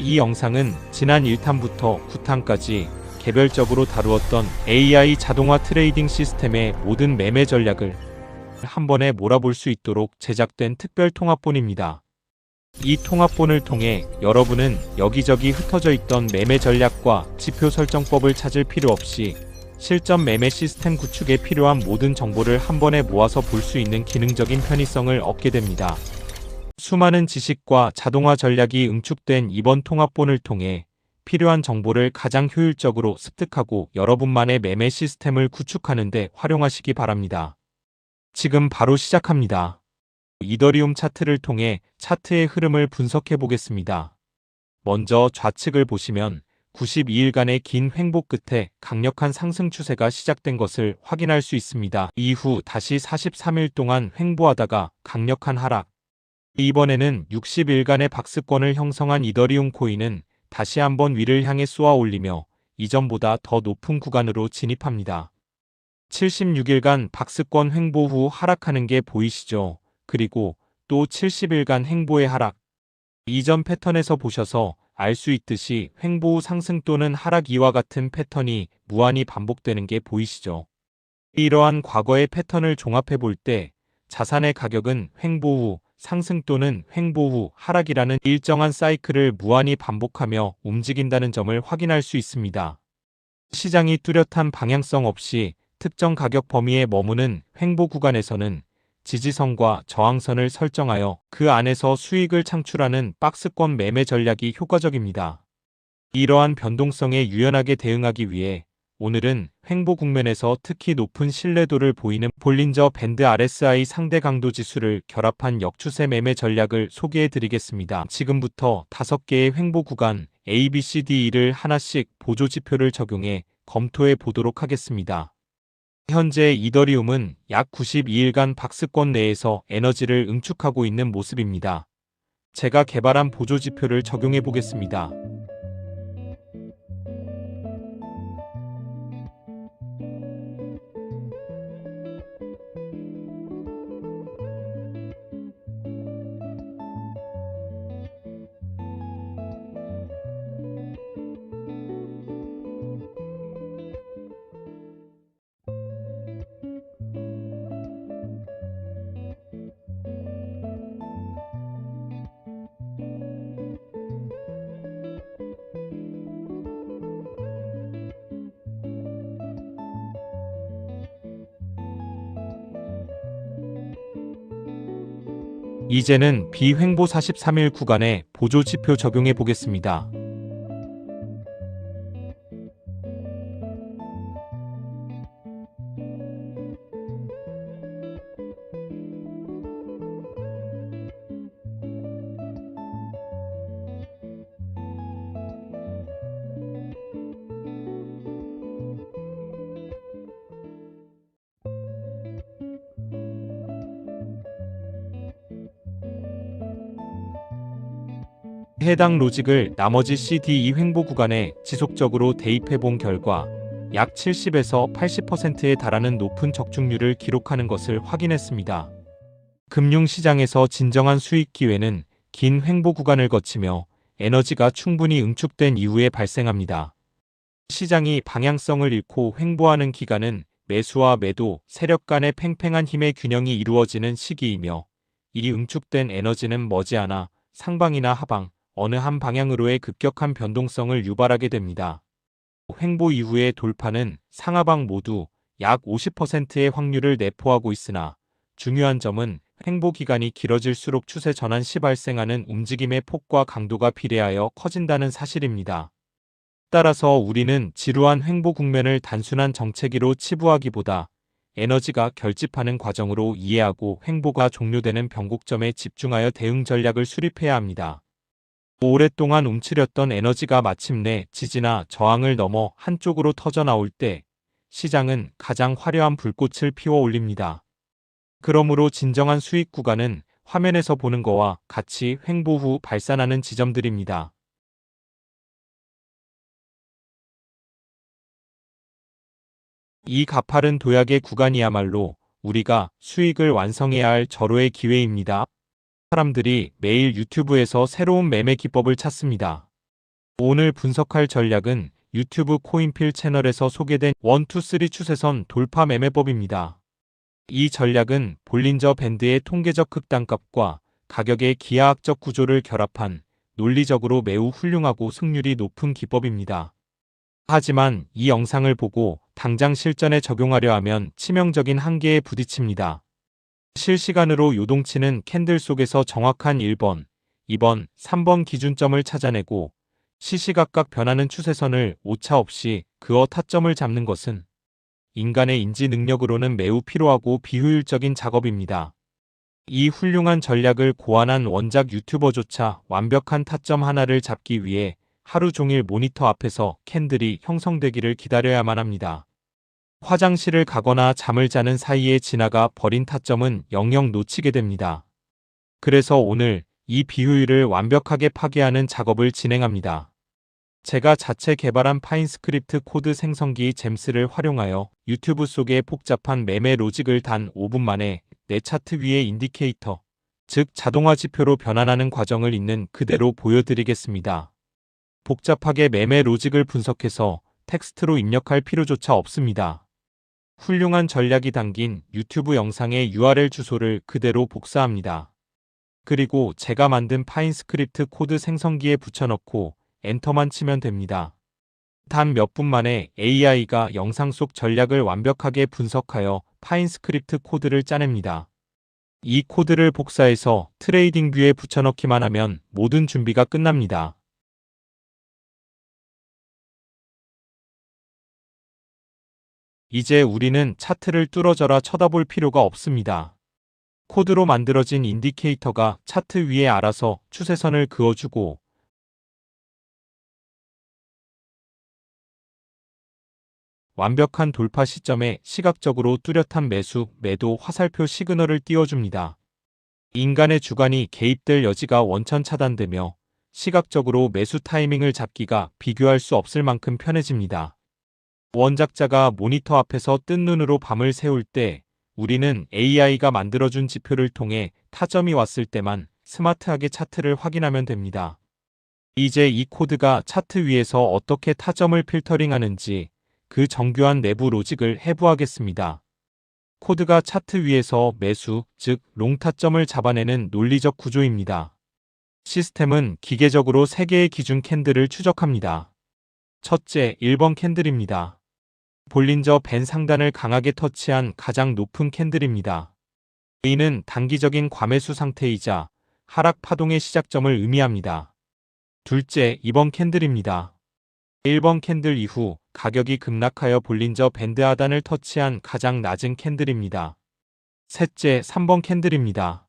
이 영상은 지난 1탄부터 9탄까지 개별적으로 다루었던 AI 자동화 트레이딩 시스템의 모든 매매 전략을 한 번에 몰아볼 수 있도록 제작된 특별 통합본입니다. 이 통합본을 통해 여러분은 여기저기 흩어져 있던 매매 전략과 지표 설정법을 찾을 필요 없이 실전 매매 시스템 구축에 필요한 모든 정보를 한 번에 모아서 볼 수 있는 기능적인 편의성을 얻게 됩니다. 수많은 지식과 자동화 전략이 응축된 이번 통합본을 통해 필요한 정보를 가장 효율적으로 습득하고 여러분만의 매매 시스템을 구축하는 데 활용하시기 바랍니다. 지금 바로 시작합니다. 이더리움 차트를 통해 차트의 흐름을 분석해 보겠습니다. 먼저 좌측을 보시면 92일간의 긴 횡보 끝에 강력한 상승 추세가 시작된 것을 확인할 수 있습니다. 이후 다시 43일 동안 횡보하다가 강력한 하락. 이번에는 60일간의 박스권을 형성한 이더리움 코인은 다시 한번 위를 향해 쏘아 올리며 이전보다 더 높은 구간으로 진입합니다. 76일간 박스권 횡보 후 하락하는 게 보이시죠? 그리고 또 70일간 횡보의 하락. 이전 패턴에서 보셔서 알 수 있듯이 횡보 후 상승 또는 하락 이와 같은 패턴이 무한히 반복되는 게 보이시죠? 이러한 과거의 패턴을 종합해 볼 때 자산의 가격은 횡보 후 상승 또는 횡보 후 하락이라는 일정한 사이클을 무한히 반복하며 움직인다는 점을 확인할 수 있습니다. 시장이 뚜렷한 방향성 없이 특정 가격 범위에 머무는 횡보 구간에서는 지지선과 저항선을 설정하여 그 안에서 수익을 창출하는 박스권 매매 전략이 효과적입니다. 이러한 변동성에 유연하게 대응하기 위해 오늘은 횡보 국면에서 특히 높은 신뢰도를 보이는 볼린저 밴드 RSI 상대 강도 지수를 결합한 역추세 매매 전략을 소개해 드리겠습니다. 지금부터 5개의 횡보 구간 A, B, C, D를 하나씩 보조 지표를 적용해 검토해 보도록 하겠습니다. 현재 이더리움은 약 92일간 박스권 내에서 에너지를 응축하고 있는 모습입니다. 제가 개발한 보조 지표를 적용해 보겠습니다. 이제는 비횡보 43일 구간에 보조 지표 적용해 보겠습니다. 해당 로직을 나머지 CD2 횡보 구간에 지속적으로 대입해 본 결과 약 70에서 80%에 달하는 높은 적중률을 기록하는 것을 확인했습니다. 금융시장에서 진정한 수익 기회는 긴 횡보 구간을 거치며 에너지가 충분히 응축된 이후에 발생합니다. 시장이 방향성을 잃고 횡보하는 기간은 매수와 매도, 세력 간의 팽팽한 힘의 균형이 이루어지는 시기이며 이 응축된 에너지는 머지않아 상방이나 하방, 어느 한 방향으로의 급격한 변동성을 유발하게 됩니다. 횡보 이후의 돌파는 상하방 모두 약 50%의 확률을 내포하고 있으나 중요한 점은 횡보 기간이 길어질수록 추세 전환 시 발생하는 움직임의 폭과 강도가 비례하여 커진다는 사실입니다. 따라서 우리는 지루한 횡보 국면을 단순한 정체기로 치부하기보다 에너지가 결집하는 과정으로 이해하고 횡보가 종료되는 변곡점에 집중하여 대응 전략을 수립해야 합니다. 오랫동안 움츠렸던 에너지가 마침내 지지나 저항을 넘어 한쪽으로 터져나올 때 시장은 가장 화려한 불꽃을 피워 올립니다. 그러므로 진정한 수익 구간은 화면에서 보는 거와 같이 횡보 후 발산하는 지점들입니다. 이 가파른 도약의 구간이야말로 우리가 수익을 완성해야 할 절호의 기회입니다. 사람들이 매일 유튜브에서 새로운 매매 기법을 찾습니다. 오늘 분석할 전략은 유튜브 코인필 채널에서 소개된 1, 2, 3 추세선 돌파 매매법입니다. 이 전략은 볼린저 밴드의 통계적 극단값과 가격의 기하학적 구조를 결합한 논리적으로 매우 훌륭하고 승률이 높은 기법입니다. 하지만 이 영상을 보고 당장 실전에 적용하려 하면 치명적인 한계에 부딪힙니다. 실시간으로 요동치는 캔들 속에서 정확한 1번, 2번, 3번 기준점을 찾아내고 시시각각 변하는 추세선을 오차 없이 그어 타점을 잡는 것은 인간의 인지 능력으로는 매우 피로하고 비효율적인 작업입니다. 이 훌륭한 전략을 고안한 원작 유튜버조차 완벽한 타점 하나를 잡기 위해 하루 종일 모니터 앞에서 캔들이 형성되기를 기다려야만 합니다. 화장실을 가거나 잠을 자는 사이에 지나가 버린 타점은 영영 놓치게 됩니다. 그래서 오늘 이 비효율을 완벽하게 파괴하는 작업을 진행합니다. 제가 자체 개발한 파인스크립트 코드 생성기 잼스를 활용하여 유튜브 속의 복잡한 매매 로직을 단 5분 만에 내 차트 위의 인디케이터, 즉 자동화 지표로 변환하는 과정을 있는 그대로 보여드리겠습니다. 복잡하게 매매 로직을 분석해서 텍스트로 입력할 필요조차 없습니다. 훌륭한 전략이 담긴 유튜브 영상의 URL 주소를 그대로 복사합니다. 그리고 제가 만든 파인스크립트 코드 생성기에 붙여넣고 엔터만 치면 됩니다. 단 몇 분 만에 AI가 영상 속 전략을 완벽하게 분석하여 파인스크립트 코드를 짜냅니다. 이 코드를 복사해서 트레이딩 뷰에 붙여넣기만 하면 모든 준비가 끝납니다. 이제 우리는 차트를 뚫어져라 쳐다볼 필요가 없습니다. 코드로 만들어진 인디케이터가 차트 위에 알아서 추세선을 그어주고 완벽한 돌파 시점에 시각적으로 뚜렷한 매수, 매도 화살표 시그널을 띄워줍니다. 인간의 주관이 개입될 여지가 원천 차단되며 시각적으로 매수 타이밍을 잡기가 비교할 수 없을 만큼 편해집니다. 원작자가 모니터 앞에서 뜬 눈으로 밤을 새울 때 우리는 AI가 만들어준 지표를 통해 타점이 왔을 때만 스마트하게 차트를 확인하면 됩니다. 이제 이 코드가 차트 위에서 어떻게 타점을 필터링하는지 그 정교한 내부 로직을 해부하겠습니다. 코드가 차트 위에서 매수, 즉 롱 타점을 잡아내는 논리적 구조입니다. 시스템은 기계적으로 3개의 기준 캔들을 추적합니다. 첫째, 1번 캔들입니다. 볼린저 밴 상단을 강하게 터치한 가장 높은 캔들입니다. 이는 단기적인 과매수 상태이자 하락 파동의 시작점을 의미합니다. 둘째, 2번 캔들입니다. 1번 캔들 이후 가격이 급락하여 볼린저 밴드 하단을 터치한 가장 낮은 캔들입니다. 셋째, 3번 캔들입니다.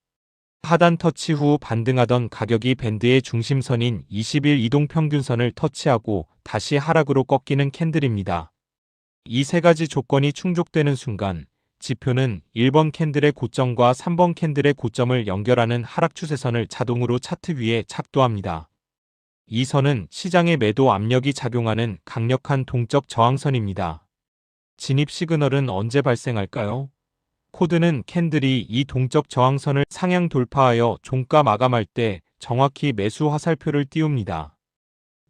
하단 터치 후 반등하던 가격이 밴드의 중심선인 20일 이동평균선을 터치하고 다시 하락으로 꺾이는 캔들입니다. 이 세 가지 조건이 충족되는 순간 지표는 1번 캔들의 고점과 3번 캔들의 고점을 연결하는 하락 추세선을 자동으로 차트 위에 착도합니다. 이 선은 시장의 매도 압력이 작용하는 강력한 동적 저항선입니다. 진입 시그널은 언제 발생할까요? 코드는 캔들이 이 동적 저항선을 상향 돌파하여 종가 마감할 때 정확히 매수 화살표를 띄웁니다.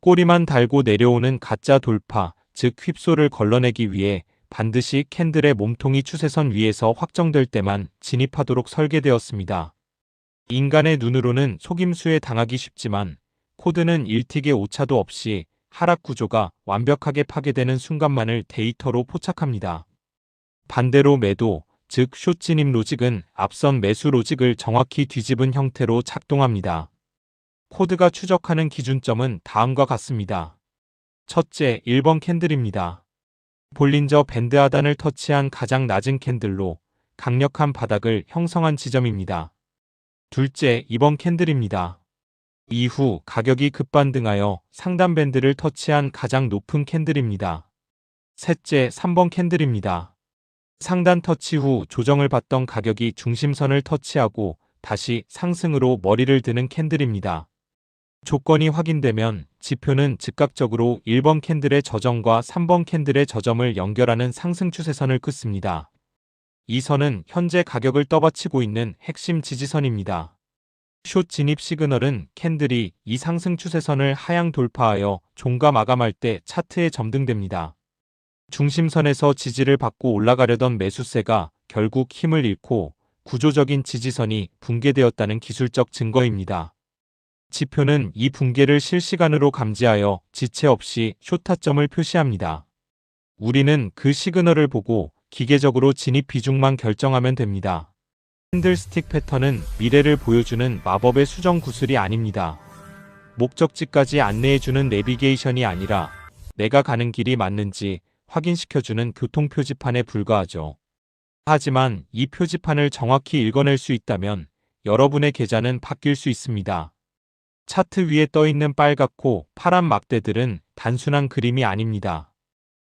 꼬리만 달고 내려오는 가짜 돌파, 즉 휩소를 걸러내기 위해 반드시 캔들의 몸통이 추세선 위에서 확정될 때만 진입하도록 설계되었습니다. 인간의 눈으로는 속임수에 당하기 쉽지만 코드는 일틱의 오차도 없이 하락 구조가 완벽하게 파괴되는 순간만을 데이터로 포착합니다. 반대로 매도, 즉 숏 진입 로직은 앞선 매수 로직을 정확히 뒤집은 형태로 작동합니다. 코드가 추적하는 기준점은 다음과 같습니다. 첫째, 1번 캔들입니다. 볼린저 밴드 하단을 터치한 가장 낮은 캔들로 강력한 바닥을 형성한 지점입니다. 둘째, 2번 캔들입니다. 이후 가격이 급반등하여 상단 밴드를 터치한 가장 높은 캔들입니다. 셋째, 3번 캔들입니다. 상단 터치 후 조정을 받던 가격이 중심선을 터치하고 다시 상승으로 머리를 드는 캔들입니다. 조건이 확인되면 지표는 즉각적으로 1번 캔들의 저점과 3번 캔들의 저점을 연결하는 상승 추세선을 긋습니다. 이 선은 현재 가격을 떠받치고 있는 핵심 지지선입니다. 숏 진입 시그널은 캔들이 이 상승 추세선을 하향 돌파하여 종가 마감할 때 차트에 점등됩니다. 중심선에서 지지를 받고 올라가려던 매수세가 결국 힘을 잃고 구조적인 지지선이 붕괴되었다는 기술적 증거입니다. 지표는 이 붕괴를 실시간으로 감지하여 지체 없이 숏타점을 표시합니다. 우리는 그 시그널을 보고 기계적으로 진입 비중만 결정하면 됩니다. 캔들스틱 패턴은 미래를 보여주는 마법의 수정 구슬이 아닙니다. 목적지까지 안내해주는 내비게이션이 아니라 내가 가는 길이 맞는지 확인시켜주는 교통표지판에 불과하죠. 하지만 이 표지판을 정확히 읽어낼 수 있다면 여러분의 계좌는 바뀔 수 있습니다. 차트 위에 떠있는 빨갛고 파란 막대들은 단순한 그림이 아닙니다.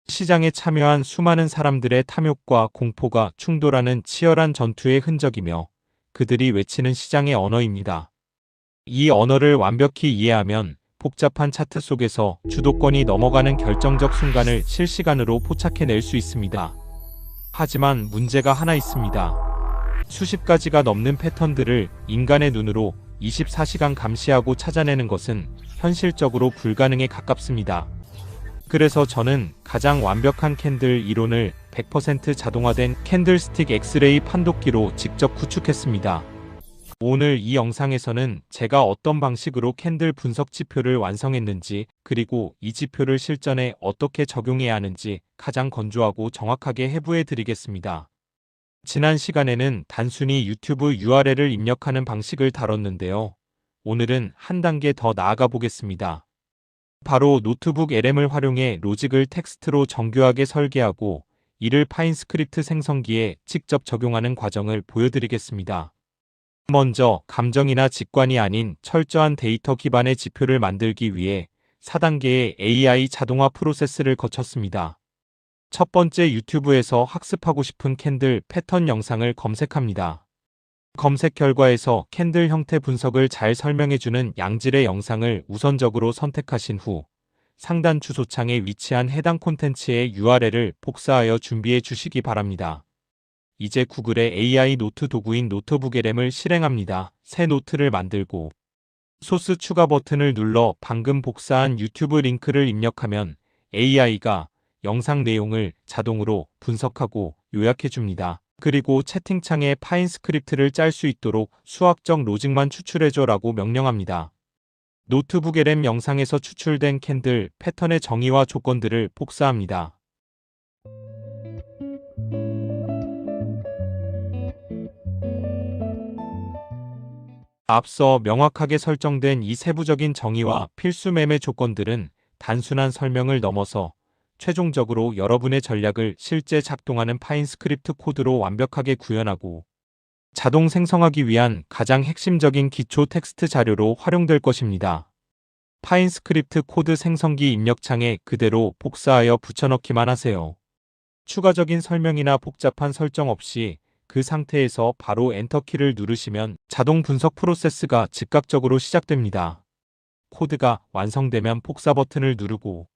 시장에 참여한 수많은 사람들의 탐욕과 공포가 충돌하는 치열한 전투의 흔적이며 그들이 외치는 시장의 언어입니다. 이 언어를 완벽히 이해하면 복잡한 차트 속에서 주도권이 넘어가는 결정적 순간을 실시간으로 포착해낼 수 있습니다. 하지만 문제가 하나 있습니다. 수십 가지가 넘는 패턴들을 인간의 눈으로 24시간 감시하고 찾아내는 것은 현실적으로 불가능에 가깝습니다. 그래서 저는 가장 완벽한 캔들 이론을 100% 자동화된 캔들스틱 엑스레이 판독기로 직접 구축했습니다. 오늘 이 영상에서는 제가 어떤 방식으로 캔들 분석 지표를 완성했는지, 그리고 이 지표를 실전에 어떻게 적용해야 하는지 가장 건조하고 정확하게 해부해 드리겠습니다. 지난 시간에는 단순히 유튜브 URL을 입력하는 방식을 다뤘는데요. 오늘은 한 단계 더 나아가 보겠습니다. 바로 노트북 LM을 활용해 로직을 텍스트로 정교하게 설계하고 이를 파인스크립트 생성기에 직접 적용하는 과정을 보여드리겠습니다. 먼저 감정이나 직관이 아닌 철저한 데이터 기반의 지표를 만들기 위해 4단계의 AI 자동화 프로세스를 거쳤습니다. 첫 번째, 유튜브에서 학습하고 싶은 캔들 패턴 영상을 검색합니다. 검색 결과에서 캔들 형태 분석을 잘 설명해주는 양질의 영상을 우선적으로 선택하신 후 상단 주소창에 위치한 해당 콘텐츠의 URL을 복사하여 준비해 주시기 바랍니다. 이제 구글의 AI 노트 도구인 노트북 LM을 실행합니다. 새 노트를 만들고 소스 추가 버튼을 눌러 방금 복사한 유튜브 링크를 입력하면 AI가 영상 내용을 자동으로 분석하고 요약해줍니다. 그리고 채팅창에 파인 스크립트를 짤 수 있도록 수학적 로직만 추출해줘 라고 명령합니다. 노트북 LM 영상에서 추출된 캔들 패턴의 정의와 조건들을 복사합니다. 앞서 명확하게 설정된 이 세부적인 정의와 필수 매매 조건들은 단순한 설명을 넘어서 최종적으로 여러분의 전략을 실제 작동하는 파인 스크립트 코드로 완벽하게 구현하고 자동 생성하기 위한 가장 핵심적인 기초 텍스트 자료로 활용될 것입니다. 파인 스크립트 코드 생성기 입력창에 그대로 복사하여 붙여넣기만 하세요. 추가적인 설명이나 복잡한 설정 없이 그 상태에서 바로 엔터키를 누르시면 자동 분석 프로세스가 즉각적으로 시작됩니다. 코드가 완성되면 복사 버튼을 누르고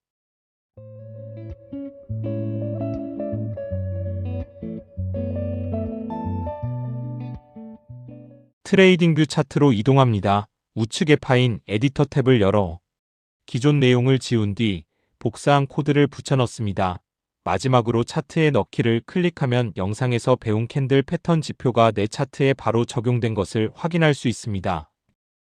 트레이딩뷰 차트로 이동합니다. 우측에 파인 에디터 탭을 열어 기존 내용을 지운 뒤 복사한 코드를 붙여넣습니다. 마지막으로 차트에 넣기를 클릭하면 영상에서 배운 캔들 패턴 지표가 내 차트에 바로 적용된 것을 확인할 수 있습니다.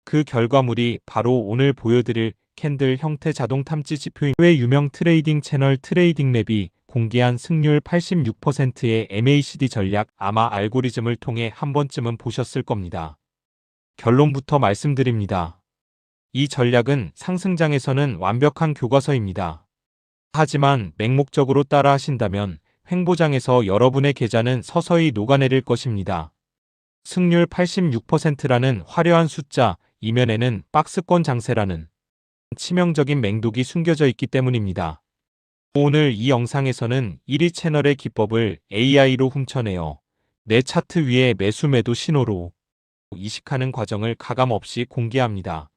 그 결과물이 바로 오늘 보여드릴 캔들 형태 자동 탐지 지표인 해외 유명 트레이딩 채널 트레이딩랩이 공개한 승률 86%의 MACD 전략, 아마 알고리즘을 통해 한 번쯤은 보셨을 겁니다. 결론부터 말씀드립니다. 이 전략은 상승장에서는 완벽한 교과서입니다. 하지만 맹목적으로 따라 하신다면 횡보장에서 여러분의 계좌는 서서히 녹아내릴 것입니다. 승률 86%라는 화려한 숫자 이면에는 박스권 장세라는 치명적인 맹독이 숨겨져 있기 때문입니다. 오늘 이 영상에서는 1위 채널의 기법을 AI로 훔쳐내어 내 차트 위에 매수 매도 신호로 이식하는 과정을 가감없이 공개합니다.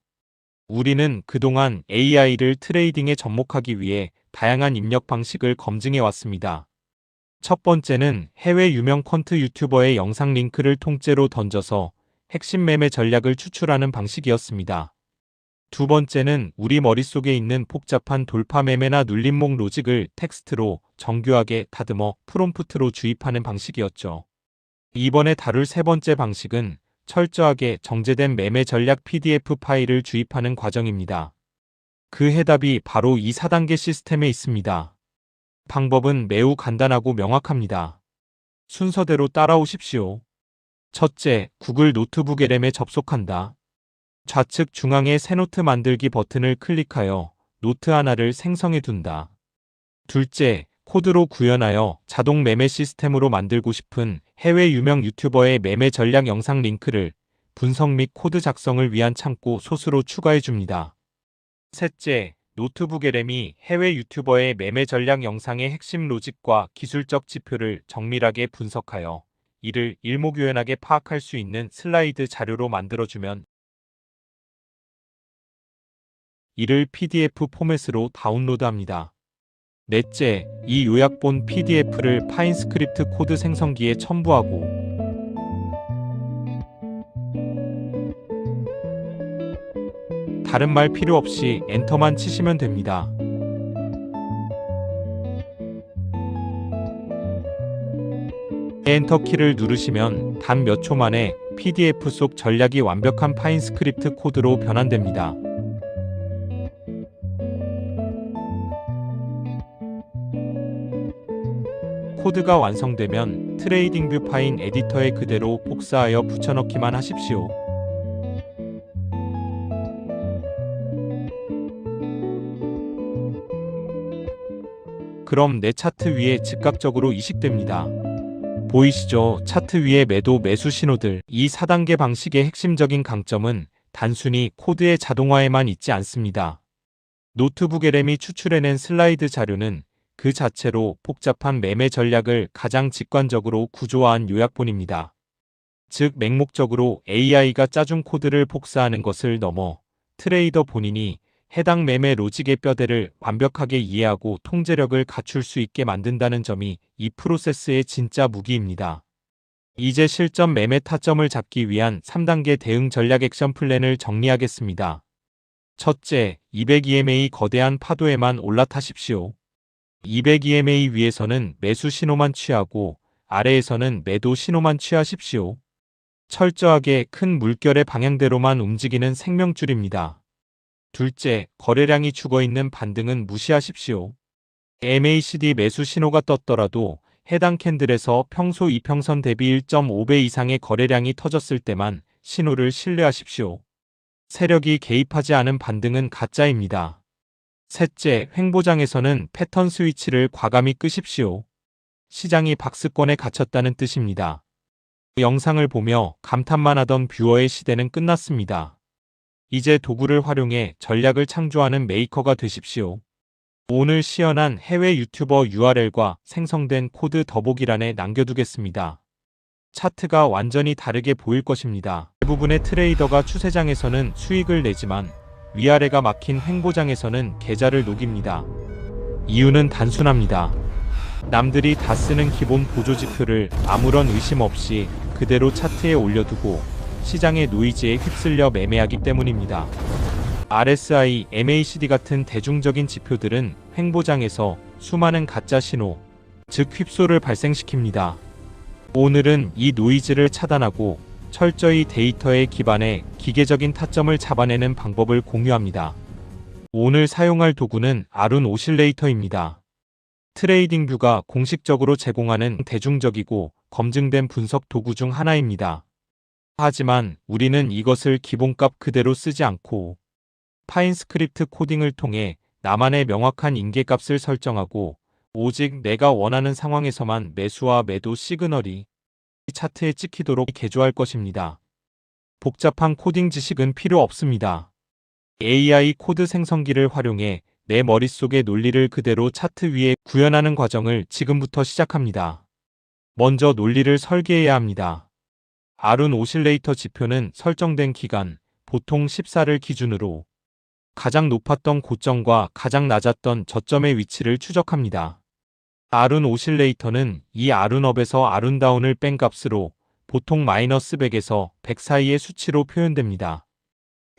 우리는 그동안 AI를 트레이딩에 접목하기 위해 다양한 입력 방식을 검증해 왔습니다. 첫 번째는 해외 유명 퀀트 유튜버의 영상 링크를 통째로 던져서 핵심 매매 전략을 추출하는 방식이었습니다. 두 번째는 우리 머릿속에 있는 복잡한 돌파 매매나 눌림목 로직을 텍스트로 정교하게 다듬어 프롬프트로 주입하는 방식이었죠. 이번에 다룰 세 번째 방식은 철저하게 정제된 매매 전략 PDF 파일을 주입하는 과정입니다. 그 해답이 바로 이 4단계 시스템에 있습니다. 방법은 매우 간단하고 명확합니다. 순서대로 따라오십시오. 첫째, 구글 노트북 LM에 접속한다. 좌측 중앙에 새 노트 만들기 버튼을 클릭하여 노트 하나를 생성해 둔다. 둘째, 코드로 구현하여 자동 매매 시스템으로 만들고 싶은 해외 유명 유튜버의 매매 전략 영상 링크를 분석 및 코드 작성을 위한 창고 소스로 추가해 줍니다. 셋째, 노트북 LM이 해외 유튜버의 매매 전략 영상의 핵심 로직과 기술적 지표를 정밀하게 분석하여 이를 일목요연하게 파악할 수 있는 슬라이드 자료로 만들어주면 이를 PDF 포맷으로 다운로드합니다. 넷째, 이 요약본 PDF를 파인스크립트 코드 생성기에 첨부하고 다른 말 필요 없이 엔터만 치시면 됩니다. 엔터키를 누르시면 단 몇 초 만에 PDF 속 전략이 완벽한 파인스크립트 코드로 변환됩니다. 코드가 완성되면 트레이딩뷰 파인 에디터에 그대로 복사하여 붙여넣기만 하십시오. 그럼 내 차트 위에 즉각적으로 이식됩니다. 보이시죠? 차트 위에 매도 매수 신호들. 이 4단계 방식의 핵심적인 강점은 단순히 코드의 자동화에만 있지 않습니다. 노트북 LM이 추출해낸 슬라이드 자료는 그 자체로 복잡한 매매 전략을 가장 직관적으로 구조화한 요약본입니다. 즉 맹목적으로 AI가 짜준 코드를 복사하는 것을 넘어 트레이더 본인이 해당 매매 로직의 뼈대를 완벽하게 이해하고 통제력을 갖출 수 있게 만든다는 점이 이 프로세스의 진짜 무기입니다. 이제 실전 매매 타점을 잡기 위한 3단계 대응 전략 액션 플랜을 정리하겠습니다. 첫째, 200EMA 거대한 파도에만 올라타십시오. 200EMA 위에서는 매수 신호만 취하고 아래에서는 매도 신호만 취하십시오. 철저하게 큰 물결의 방향대로만 움직이는 생명줄입니다. 둘째, 거래량이 죽어있는 반등은 무시하십시오. MACD 매수 신호가 떴더라도 해당 캔들에서 평소 이평선 대비 1.5배 이상의 거래량이 터졌을 때만 신호를 신뢰하십시오. 세력이 개입하지 않은 반등은 가짜입니다. 셋째, 횡보장에서는 패턴 스위치를 과감히 끄십시오. 시장이 박스권에 갇혔다는 뜻입니다. 영상을 보며 감탄만 하던 뷰어의 시대는 끝났습니다. 이제 도구를 활용해 전략을 창조하는 메이커가 되십시오. 오늘 시연한 해외 유튜버 URL과 생성된 코드 더보기란에 남겨두겠습니다. 차트가 완전히 다르게 보일 것입니다. 대부분의 트레이더가 추세장에서는 수익을 내지만 위아래가 막힌 횡보장에서는 계좌를 녹입니다. 이유는 단순합니다. 남들이 다 쓰는 기본 보조지표를 아무런 의심 없이 그대로 차트에 올려두고 시장의 노이즈에 휩쓸려 매매하기 때문입니다. RSI, MACD 같은 대중적인 지표들은 횡보장에서 수많은 가짜 신호, 즉 휩소를 발생시킵니다. 오늘은 이 노이즈를 차단하고 철저히 데이터에 기반해 기계적인 타점을 잡아내는 방법을 공유합니다. 오늘 사용할 도구는 아룬 오실레이터입니다. 트레이딩뷰가 공식적으로 제공하는 대중적이고 검증된 분석 도구 중 하나입니다. 하지만 우리는 이것을 기본값 그대로 쓰지 않고 파인스크립트 코딩을 통해 나만의 명확한 인계값을 설정하고 오직 내가 원하는 상황에서만 매수와 매도 시그널이 차트에 찍히도록 개조할 것입니다. 복잡한 코딩 지식은 필요 없습니다. AI 코드 생성기를 활용해 내 머릿속의 논리를 그대로 차트 위에 구현하는 과정을 지금부터 시작합니다. 먼저 논리를 설계해야 합니다. 아룬 오실레이터 지표는 설정된 기간, 보통 14를 기준으로 가장 높았던 고점과 가장 낮았던 저점의 위치를 추적합니다. 아룬 오실레이터는 이 아룬업에서 아룬다운을 뺀 값으로 보통 마이너스 100에서 100 사이의 수치로 표현됩니다.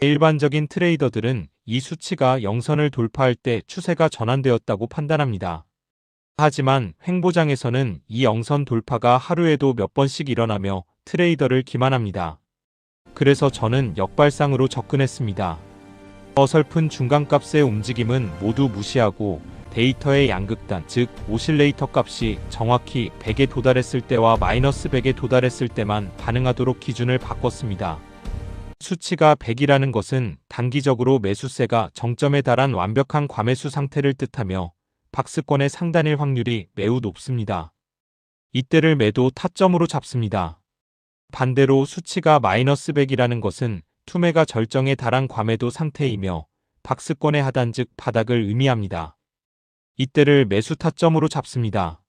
일반적인 트레이더들은 이 수치가 0선을 돌파할 때 추세가 전환되었다고 판단합니다. 하지만 횡보장에서는 이 0선 돌파가 하루에도 몇 번씩 일어나며 트레이더를 기만합니다. 그래서 저는 역발상으로 접근했습니다. 어설픈 중간값의 움직임은 모두 무시하고 데이터의 양극단, 즉 오실레이터 값이 정확히 100에 도달했을 때와 마이너스 100에 도달했을 때만 반응하도록 기준을 바꿨습니다. 수치가 100이라는 것은 단기적으로 매수세가 정점에 달한 완벽한 과매수 상태를 뜻하며 박스권의 상단일 확률이 매우 높습니다. 이때를 매도 타점으로 잡습니다. 반대로 수치가 마이너스 100이라는 것은 투매가 절정에 달한 과매도 상태이며 박스권의 하단 즉 바닥을 의미합니다. 이때를 매수 타점으로 잡습니다.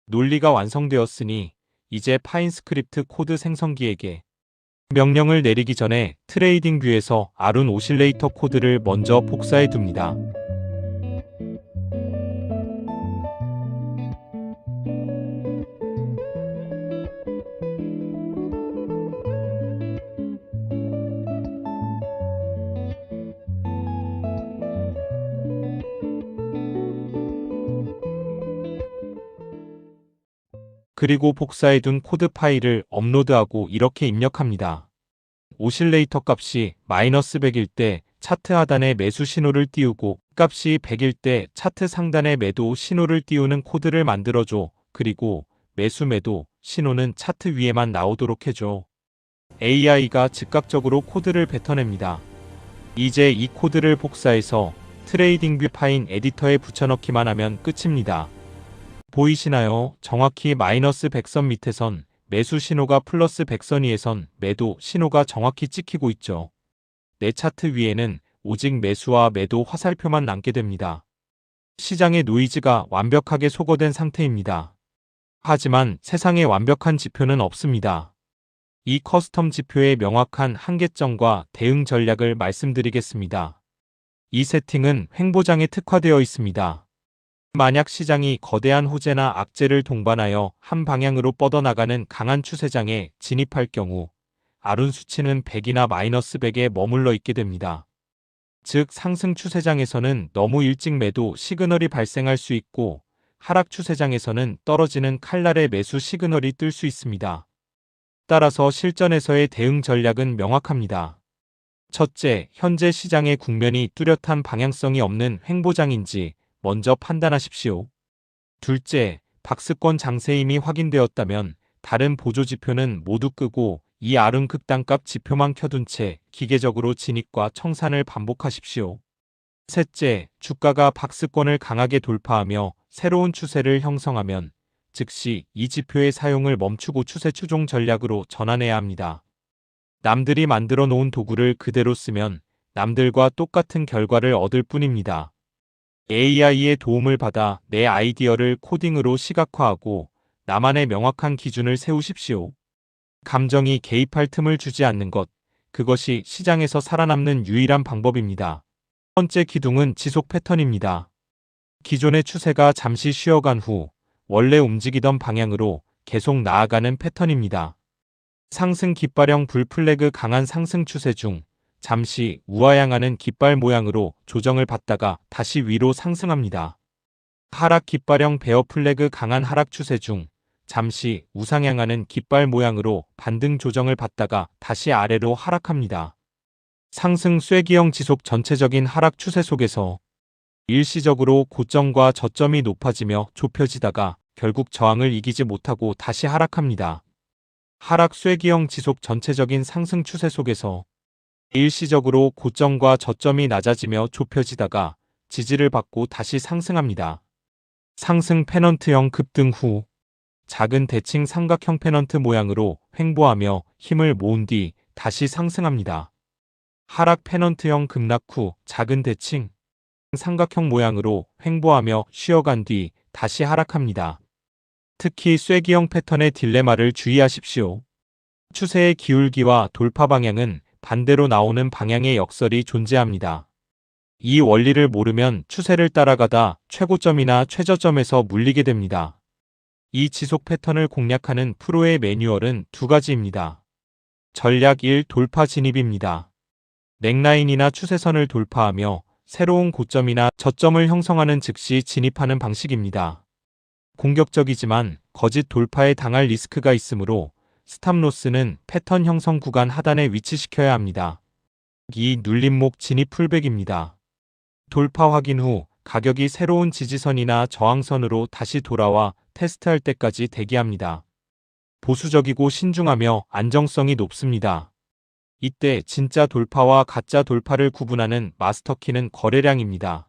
논리가 완성되었으니 이제 파인스크립트 코드 생성기에게 명령을 내리기 전에 트레이딩 뷰에서 아룬 오실레이터 코드를 먼저 복사해 둡니다. 그리고 복사해둔 코드 파일을 업로드하고 이렇게 입력합니다. 오실레이터 값이 마이너스 100일 때 차트 하단에 매수 신호를 띄우고 값이 100일 때 차트 상단에 매도 신호를 띄우는 코드를 만들어줘. 그리고 매수 매도 신호는 차트 위에만 나오도록 해줘. AI가 즉각적으로 코드를 뱉어냅니다. 이제 이 코드를 복사해서 트레이딩뷰 파인 에디터에 붙여넣기만 하면 끝입니다. 보이시나요? 정확히 마이너스 100선 밑에선 매수 신호가 플러스 100선 위에선 매도 신호가 정확히 찍히고 있죠. 내 차트 위에는 오직 매수와 매도 화살표만 남게 됩니다. 시장의 노이즈가 완벽하게 소거된 상태입니다. 하지만 세상에 완벽한 지표는 없습니다. 이 커스텀 지표의 명확한 한계점과 대응 전략을 말씀드리겠습니다. 이 세팅은 횡보장에 특화되어 있습니다. 만약 시장이 거대한 호재나 악재를 동반하여 한 방향으로 뻗어나가는 강한 추세장에 진입할 경우 아룬 수치는 100이나 마이너스 100에 머물러 있게 됩니다. 즉 상승 추세장에서는 너무 일찍 매도 시그널이 발생할 수 있고 하락 추세장에서는 떨어지는 칼날의 매수 시그널이 뜰 수 있습니다. 따라서 실전에서의 대응 전략은 명확합니다. 첫째, 현재 시장의 국면이 뚜렷한 방향성이 없는 횡보장인지 먼저 판단하십시오. 둘째, 박스권 장세임이 확인되었다면 다른 보조지표는 모두 끄고 이 아룬 극단값 지표만 켜둔 채 기계적으로 진입과 청산을 반복하십시오. 셋째, 주가가 박스권을 강하게 돌파하며 새로운 추세를 형성하면 즉시 이 지표의 사용을 멈추고 추세 추종 전략으로 전환해야 합니다. 남들이 만들어 놓은 도구를 그대로 쓰면 남들과 똑같은 결과를 얻을 뿐입니다. AI의 도움을 받아 내 아이디어를 코딩으로 시각화하고 나만의 명확한 기준을 세우십시오. 감정이 개입할 틈을 주지 않는 것, 그것이 시장에서 살아남는 유일한 방법입니다. 첫 번째 기둥은 지속 패턴입니다. 기존의 추세가 잠시 쉬어간 후 원래 움직이던 방향으로 계속 나아가는 패턴입니다. 상승 깃발형 불플래그 강한 상승 추세 중 잠시 우하향하는 깃발 모양으로 조정을 받다가 다시 위로 상승합니다. 하락 깃발형 베어 플래그 강한 하락 추세 중 잠시 우상향하는 깃발 모양으로 반등 조정을 받다가 다시 아래로 하락합니다. 상승 쐐기형 지속 전체적인 하락 추세 속에서 일시적으로 고점과 저점이 높아지며 좁혀지다가 결국 저항을 이기지 못하고 다시 하락합니다. 하락 쐐기형 지속 전체적인 상승 추세 속에서 일시적으로 고점과 저점이 낮아지며 좁혀지다가 지지를 받고 다시 상승합니다. 상승 페넌트형 급등 후 작은 대칭 삼각형 페넌트 모양으로 횡보하며 힘을 모은 뒤 다시 상승합니다. 하락 페넌트형 급락 후 작은 대칭 삼각형 모양으로 횡보하며 쉬어간 뒤 다시 하락합니다. 특히 쐐기형 패턴의 딜레마를 주의하십시오. 추세의 기울기와 돌파 방향은 반대로 나오는 방향의 역설이 존재합니다. 이 원리를 모르면 추세를 따라가다 최고점이나 최저점에서 물리게 됩니다. 이 지속 패턴을 공략하는 프로의 매뉴얼은 두 가지입니다. 전략 1. 돌파 진입입니다. 넥라인이나 추세선을 돌파하며 새로운 고점이나 저점을 형성하는 즉시 진입하는 방식입니다. 공격적이지만 거짓 돌파에 당할 리스크가 있으므로 스탑로스는 패턴 형성 구간 하단에 위치시켜야 합니다. 2. 눌림목 진입 풀백입니다. 돌파 확인 후 가격이 새로운 지지선이나 저항선으로 다시 돌아와 테스트할 때까지 대기합니다. 보수적이고 신중하며 안정성이 높습니다. 이때 진짜 돌파와 가짜 돌파를 구분하는 마스터키는 거래량입니다.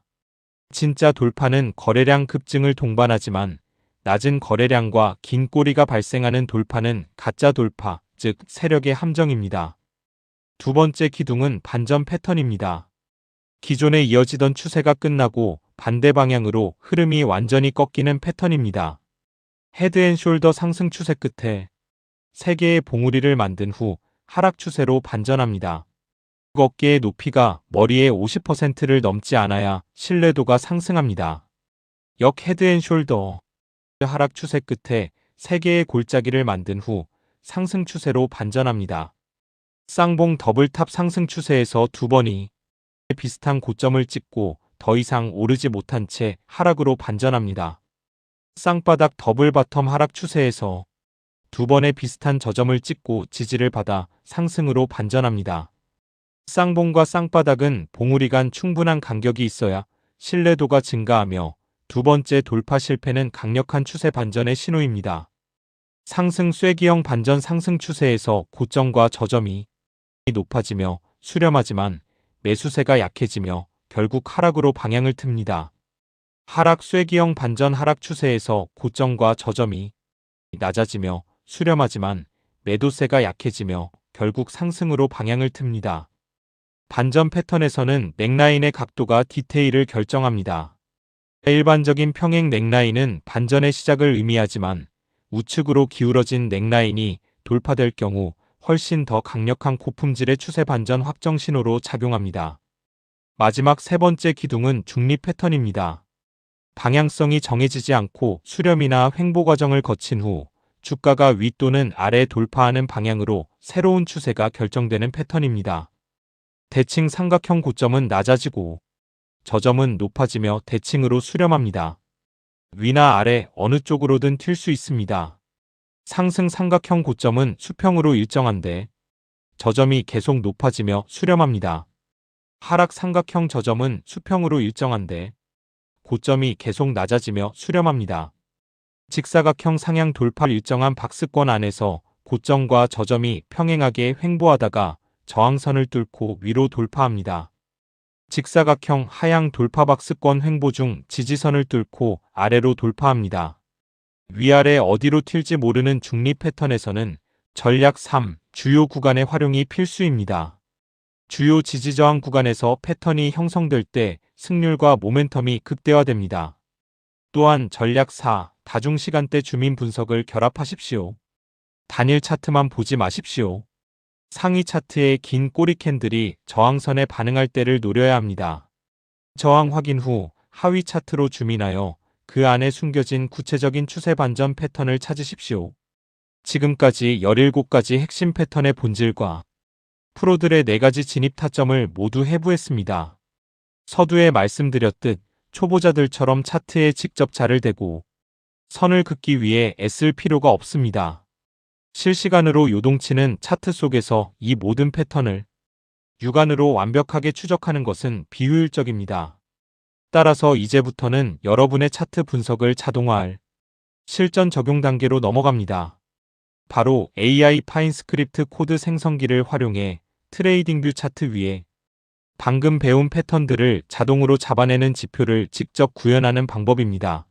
진짜 돌파는 거래량 급증을 동반하지만 낮은 거래량과 긴 꼬리가 발생하는 돌파는 가짜 돌파, 즉 세력의 함정입니다. 두 번째 기둥은 반전 패턴입니다. 기존에 이어지던 추세가 끝나고 반대 방향으로 흐름이 완전히 꺾이는 패턴입니다. 헤드앤숄더 상승 추세 끝에 3개의 봉우리를 만든 후 하락 추세로 반전합니다. 어깨의 높이가 머리의 50%를 넘지 않아야 신뢰도가 상승합니다. 역 헤드앤숄더 하락 추세 끝에 3개의 골짜기를 만든 후 상승 추세로 반전합니다. 쌍봉 더블탑 상승 추세에서 2번이 비슷한 고점을 찍고 더 이상 오르지 못한 채 하락으로 반전합니다. 쌍바닥 더블 바텀 하락 추세에서 2번의 비슷한 저점을 찍고 지지를 받아 상승으로 반전합니다. 쌍봉과 쌍바닥은 봉우리 간 충분한 간격이 있어야 신뢰도가 증가하며 두 번째 돌파 실패는 강력한 추세 반전의 신호입니다. 상승 쐐기형 반전 상승 추세에서 고점과 저점이 높아지며 수렴하지만 매수세가 약해지며 결국 하락으로 방향을 틉니다. 하락 쐐기형 반전 하락 추세에서 고점과 저점이 낮아지며 수렴하지만 매도세가 약해지며 결국 상승으로 방향을 틉니다. 반전 패턴에서는 넥라인의 각도가 디테일을 결정합니다. 일반적인 평행 넥라인은 반전의 시작을 의미하지만 우측으로 기울어진 넥라인이 돌파될 경우 훨씬 더 강력한 고품질의 추세 반전 확정 신호로 작용합니다. 마지막 세 번째 기둥은 중립 패턴입니다. 방향성이 정해지지 않고 수렴이나 횡보 과정을 거친 후 주가가 위 또는 아래 돌파하는 방향으로 새로운 추세가 결정되는 패턴입니다. 대칭 삼각형 고점은 낮아지고 저점은 높아지며 대칭으로 수렴합니다. 위나 아래 어느 쪽으로든 튈 수 있습니다. 상승 삼각형 고점은 수평으로 일정한데 저점이 계속 높아지며 수렴합니다. 하락 삼각형 저점은 수평으로 일정한데 고점이 계속 낮아지며 수렴합니다. 직사각형 상향 돌파 일정한 박스권 안에서 고점과 저점이 평행하게 횡보하다가 저항선을 뚫고 위로 돌파합니다. 직사각형 하향 돌파 박스권 횡보 중 지지선을 뚫고 아래로 돌파합니다. 위아래 어디로 튈지 모르는 중립 패턴에서는 전략 3. 주요 구간의 활용이 필수입니다. 주요 지지저항 구간에서 패턴이 형성될 때 승률과 모멘텀이 극대화됩니다. 또한 전략 4. 다중시간대 주민 분석을 결합하십시오. 단일 차트만 보지 마십시오. 상위 차트의 긴 꼬리 캔들이 저항선에 반응할 때를 노려야 합니다. 저항 확인 후 하위 차트로 줌인하여 그 안에 숨겨진 구체적인 추세 반전 패턴을 찾으십시오. 지금까지 17가지 핵심 패턴의 본질과 프로들의 4가지 진입 타점을 모두 해부했습니다. 서두에 말씀드렸듯 초보자들처럼 차트에 직접 자를 대고 선을 긋기 위해 애쓸 필요가 없습니다. 실시간으로 요동치는 차트 속에서 이 모든 패턴을 육안으로 완벽하게 추적하는 것은 비효율적입니다. 따라서 이제부터는 여러분의 차트 분석을 자동화할 실전 적용 단계로 넘어갑니다. 바로 AI 파인 스크립트 코드 생성기를 활용해 트레이딩뷰 차트 위에 방금 배운 패턴들을 자동으로 잡아내는 지표를 직접 구현하는 방법입니다.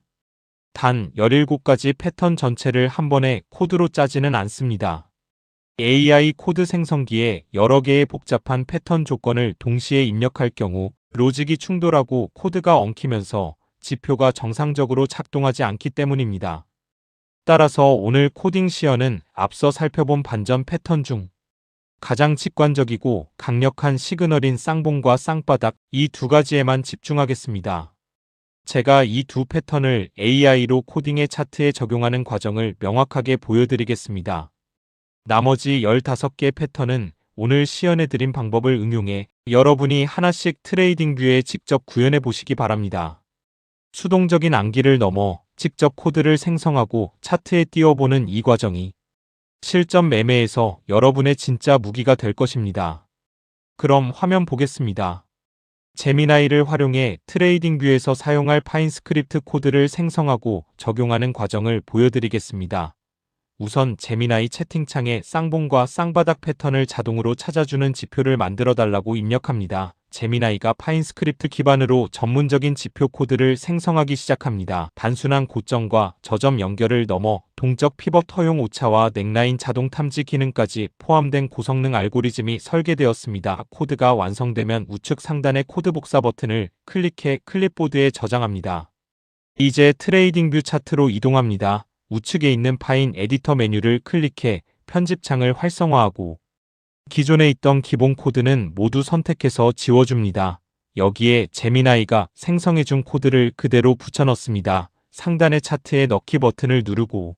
단 17가지 패턴 전체를 한 번에 코드로 짜지는 않습니다. AI 코드 생성기에 여러 개의 복잡한 패턴 조건을 동시에 입력할 경우 로직이 충돌하고 코드가 엉키면서 지표가 정상적으로 작동하지 않기 때문입니다. 따라서 오늘 코딩 시연은 앞서 살펴본 반전 패턴 중 가장 직관적이고 강력한 시그널인 쌍봉과 쌍바닥 이 두 가지에만 집중하겠습니다. 제가 이 두 패턴을 AI로 코딩의 차트에 적용하는 과정을 명확하게 보여드리겠습니다. 나머지 15개 패턴은 오늘 시연해드린 방법을 응용해 여러분이 하나씩 트레이딩뷰에 직접 구현해 보시기 바랍니다. 수동적인 암기를 넘어 직접 코드를 생성하고 차트에 띄워보는 이 과정이 실전 매매에서 여러분의 진짜 무기가 될 것입니다. 그럼 화면 보겠습니다. 제미나이를 활용해 트레이딩뷰에서 사용할 파인 스크립트 코드를 생성하고 적용하는 과정을 보여드리겠습니다. 우선 제미나이 채팅창에 쌍봉과 쌍바닥 패턴을 자동으로 찾아주는 지표를 만들어 달라고 입력합니다. 제미나이가 파인 스크립트 기반으로 전문적인 지표 코드를 생성하기 시작합니다. 단순한 고점과 저점 연결을 넘어 동적 피벗 허용 오차와 넥라인 자동 탐지 기능까지 포함된 고성능 알고리즘이 설계되었습니다. 코드가 완성되면 우측 상단의 코드 복사 버튼을 클릭해 클립보드에 저장합니다. 이제 트레이딩뷰 차트로 이동합니다. 우측에 있는 파인 에디터 메뉴를 클릭해 편집창을 활성화하고 기존에 있던 기본 코드는 모두 선택해서 지워줍니다. 여기에 제미나이가 생성해준 코드를 그대로 붙여넣습니다. 상단의 차트에 넣기 버튼을 누르고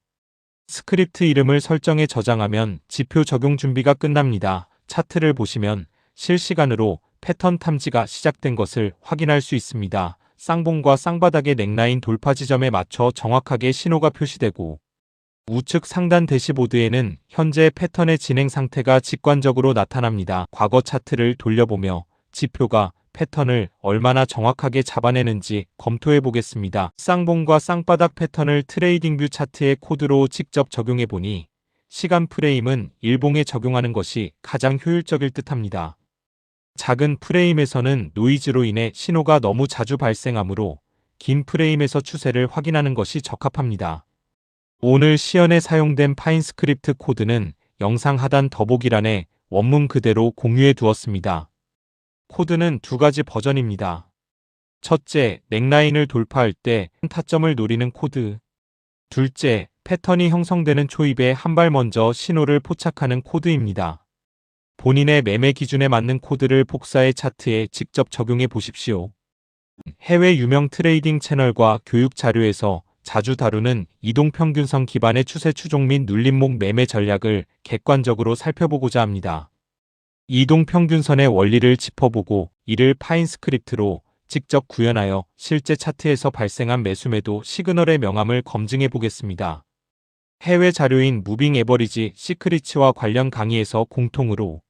스크립트 이름을 설정해 저장하면 지표 적용 준비가 끝납니다. 차트를 보시면 실시간으로 패턴 탐지가 시작된 것을 확인할 수 있습니다. 쌍봉과 쌍바닥의 넥라인 돌파 지점에 맞춰 정확하게 신호가 표시되고 우측 상단 대시보드에는 현재 패턴의 진행 상태가 직관적으로 나타납니다. 과거 차트를 돌려보며 지표가 패턴을 얼마나 정확하게 잡아내는지 검토해 보겠습니다. 쌍봉과 쌍바닥 패턴을 트레이딩뷰 차트의 코드로 직접 적용해 보니 시간 프레임은 일봉에 적용하는 것이 가장 효율적일 듯합니다. 작은 프레임에서는 노이즈로 인해 신호가 너무 자주 발생하므로 긴 프레임에서 추세를 확인하는 것이 적합합니다. 오늘 시연에 사용된 파인 스크립트 코드는 영상 하단 더보기란에 원문 그대로 공유해 두었습니다. 코드는 두 가지 버전입니다. 첫째, 넥라인을 돌파할 때 타점을 노리는 코드. 둘째, 패턴이 형성되는 초입에 한 발 먼저 신호를 포착하는 코드입니다. 본인의 매매 기준에 맞는 코드를 복사해 차트에 직접 적용해 보십시오. 해외 유명 트레이딩 채널과 교육 자료에서 자주 다루는 이동평균선 기반의 추세 추종 및 눌림목 매매 전략을 객관적으로 살펴보고자 합니다. 이동평균선의 원리를 짚어보고 이를 파인 스크립트로 직접 구현하여 실제 차트에서 발생한 매수매도 시그널의 명암을 검증해 보겠습니다. 해외 자료인 무빙 에버리지 시크릿과 관련 강의에서 공통으로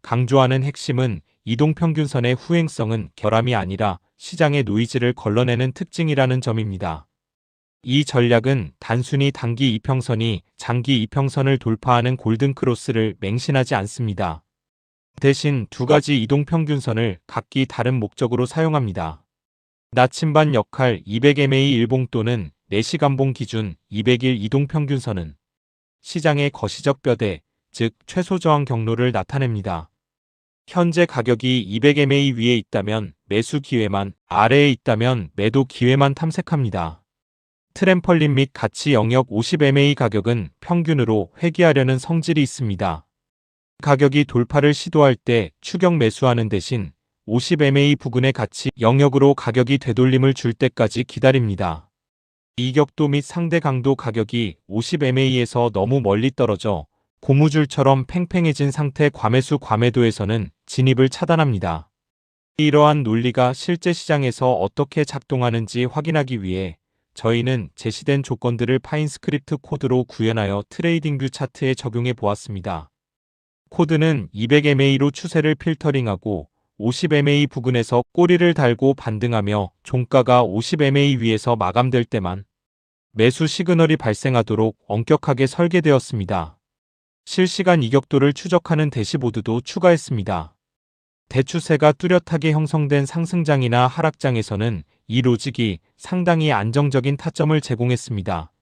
강조하는 핵심은 이동평균선의 후행성은 결함이 아니라 시장의 노이즈를 걸러내는 특징이라는 점입니다. 이 전략은 단순히 단기 이평선이 장기 이평선을 돌파하는 골든크로스를 맹신하지 않습니다. 대신 두 가지 이동평균선을 각기 다른 목적으로 사용합니다. 나침반 역할 200MA 일봉 또는 4시간봉 기준 200일 이동평균선은 시장의 거시적 뼈대, 즉 최소 저항 경로를 나타냅니다. 현재 가격이 200MA 위에 있다면 매수 기회만, 아래에 있다면 매도 기회만 탐색합니다. 트램펄린 및 가치 영역 50MA 가격은 평균으로 회귀하려는 성질이 있습니다. 가격이 돌파를 시도할 때 추격 매수하는 대신 50MA 부근의 가치 영역으로 가격이 되돌림을 줄 때까지 기다립니다. 이격도 및 상대 강도 가격이 50MA에서 너무 멀리 떨어져 고무줄처럼 팽팽해진 상태 과매수 과매도에서는 진입을 차단합니다. 이러한 논리가 실제 시장에서 어떻게 작동하는지 확인하기 위해 저희는 제시된 조건들을 파인 스크립트 코드로 구현하여 트레이딩뷰 차트에 적용해 보았습니다. 코드는 200MA로 추세를 필터링하고 50MA 부근에서 꼬리를 달고 반등하며 종가가 50MA 위에서 마감될 때만 매수 시그널이 발생하도록 엄격하게 설계되었습니다. 실시간 이격도를 추적하는 대시보드도 추가했습니다. 대추세가 뚜렷하게 형성된 상승장이나 하락장에서는 이 로직이 상당히 안정적인 타점을 제공했습니다.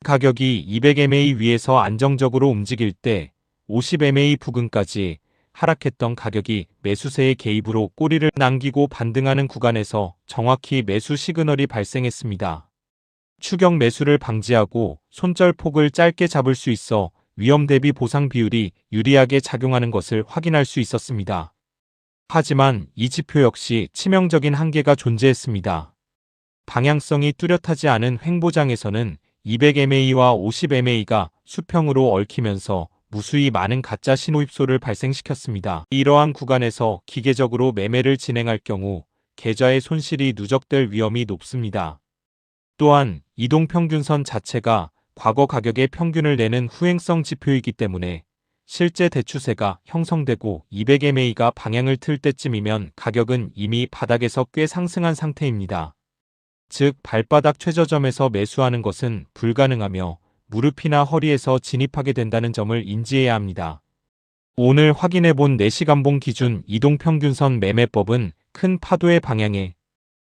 가격이 200MA 위에서 안정적으로 움직일 때 50MA 부근까지 하락했던 가격이 매수세의 개입으로 꼬리를 남기고 반등하는 구간에서 정확히 매수 시그널이 발생했습니다. 추격 매수를 방지하고 손절폭을 짧게 잡을 수 있어 위험 대비 보상 비율이 유리하게 작용하는 것을 확인할 수 있었습니다. 하지만 이 지표 역시 치명적인 한계가 존재했습니다. 방향성이 뚜렷하지 않은 횡보장에서는 200mA와 50mA가 수평으로 얽히면서 무수히 많은 가짜 신호입소를 발생시켰습니다. 이러한 구간에서 기계적으로 매매를 진행할 경우 계좌의 손실이 누적될 위험이 높습니다. 또한 이동평균선 자체가 과거 가격의 평균을 내는 후행성 지표이기 때문에 실제 대추세가 형성되고 200mA가 방향을 틀 때쯤이면 가격은 이미 바닥에서 꽤 상승한 상태입니다. 즉 발바닥 최저점에서 매수하는 것은 불가능하며 무릎이나 허리에서 진입하게 된다는 점을 인지해야 합니다. 오늘 확인해본 4시간봉 기준 이동평균선 매매법은 큰 파도의 방향에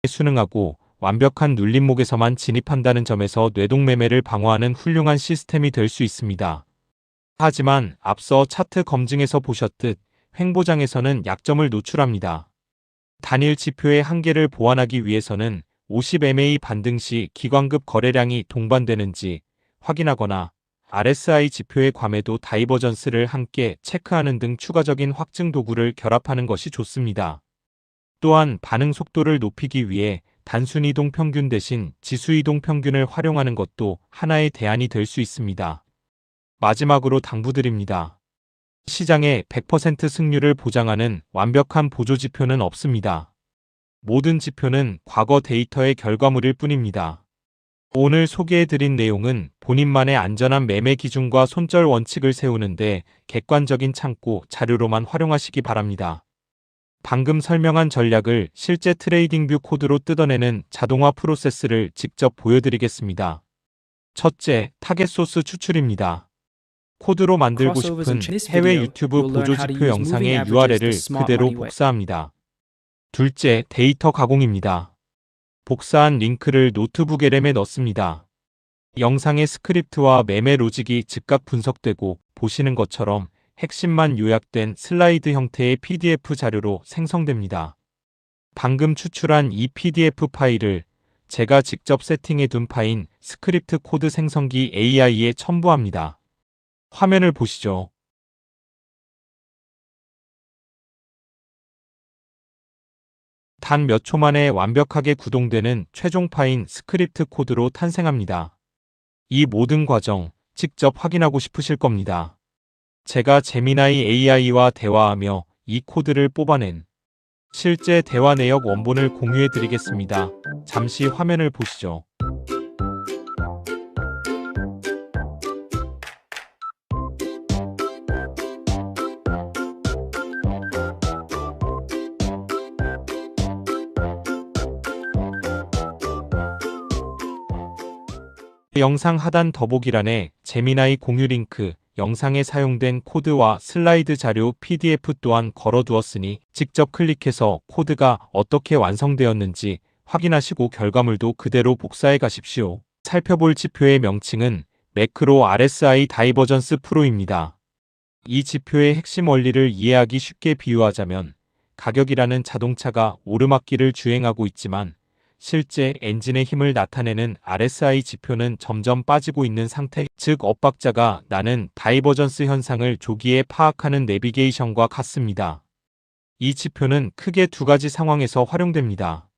순응하고 완벽한 눌림목에서만 진입한다는 점에서 뇌동매매를 방어하는 훌륭한 시스템이 될 수 있습니다. 하지만 앞서 차트 검증에서 보셨듯 횡보장에서는 약점을 노출합니다. 단일 지표의 한계를 보완하기 위해서는 50mA 반등 시 기관급 거래량이 동반되는지 확인하거나 RSI 지표의 과매도 다이버전스를 함께 체크하는 등 추가적인 확증 도구를 결합하는 것이 좋습니다. 또한 반응 속도를 높이기 위해 단순 이동 평균 대신 지수 이동 평균을 활용하는 것도 하나의 대안이 될 수 있습니다. 마지막으로 당부드립니다. 시장의 100% 승률을 보장하는 완벽한 보조지표는 없습니다. 모든 지표는 과거 데이터의 결과물일 뿐입니다. 오늘 소개해드린 내용은 본인만의 안전한 매매 기준과 손절 원칙을 세우는데 객관적인 참고 자료로만 활용하시기 바랍니다. 방금 설명한 전략을 실제 트레이딩뷰 코드로 뜯어내는 자동화 프로세스를 직접 보여드리겠습니다. 첫째, 타겟 소스 추출입니다. 코드로 만들고 싶은 해외 유튜브 보조지표 영상의 URL을 그대로 복사합니다. 둘째, 데이터 가공입니다. 복사한 링크를 노트북 LM에 넣습니다. 영상의 스크립트와 매매 로직이 즉각 분석되고 보시는 것처럼 핵심만 요약된 슬라이드 형태의 PDF 자료로 생성됩니다. 방금 추출한 이 PDF 파일을 제가 직접 세팅해둔 파인 스크립트 코드 생성기 AI에 첨부합니다. 화면을 보시죠. 단 몇 초 만에 완벽하게 구동되는 최종 파인 스크립트 코드로 탄생합니다. 이 모든 과정 직접 확인하고 싶으실 겁니다. 제가 제미나이 AI와 대화하며 이 코드를 뽑아낸 실제 대화 내역 원본을 공유해 드리겠습니다. 잠시 화면을 보시죠. 영상 하단 더보기란에 제미나이 공유 링크, 영상에 사용된 코드와 슬라이드 자료 PDF 또한 걸어두었으니 직접 클릭해서 코드가 어떻게 완성되었는지 확인하시고 결과물도 그대로 복사해 가십시오. 살펴볼 지표의 명칭은 매크로 RSI 다이버전스 프로입니다. 이 지표의 핵심 원리를 이해하기 쉽게 비유하자면 가격이라는 자동차가 오르막길을 주행하고 있지만 실제 엔진의 힘을 나타내는 RSI 지표는 점점 빠지고 있는 상태, 즉 엇박자가 나는 다이버전스 현상을 조기에 파악하는 내비게이션과 같습니다. 이 지표는 크게 두 가지 상황에서 활용됩니다.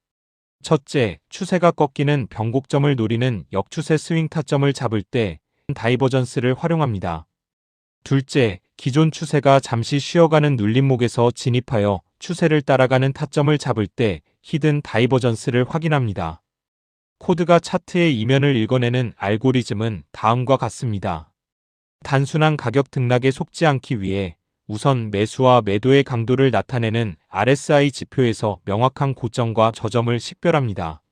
첫째, 추세가 꺾이는 변곡점을 노리는 역추세 스윙 타점을 잡을 때 다이버전스를 활용합니다. 둘째, 기존 추세가 잠시 쉬어가는 눌림목에서 진입하여 추세를 따라가는 타점을 잡을 때 히든 다이버전스를 확인합니다. 코드가 차트의 이면을 읽어내는 알고리즘은 다음과 같습니다. 단순한 가격 등락에 속지 않기 위해 우선 매수와 매도의 강도를 나타내는 RSI 지표에서 명확한 고점과 저점을 식별합니다.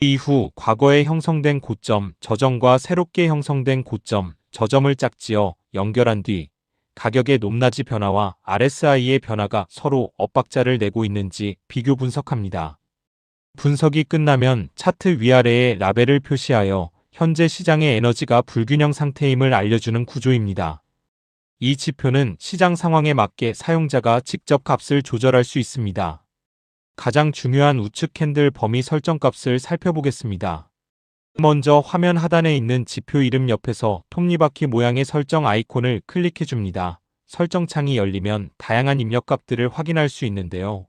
이후 과거에 형성된 고점, 저점과 새롭게 형성된 고점, 저점을 짝지어 연결한 뒤 가격의 높낮이 변화와 RSI의 변화가 서로 엇박자를 내고 있는지 비교 분석합니다. 분석이 끝나면 차트 위아래에 라벨을 표시하여 현재 시장의 에너지가 불균형 상태임을 알려주는 구조입니다. 이 지표는 시장 상황에 맞게 사용자가 직접 값을 조절할 수 있습니다. 가장 중요한 우측 캔들 범위 설정 값을 살펴보겠습니다. 먼저 화면 하단에 있는 지표 이름 옆에서 톱니바퀴 모양의 설정 아이콘을 클릭해줍니다. 설정 창이 열리면 다양한 입력값들을 확인할 수 있는데요.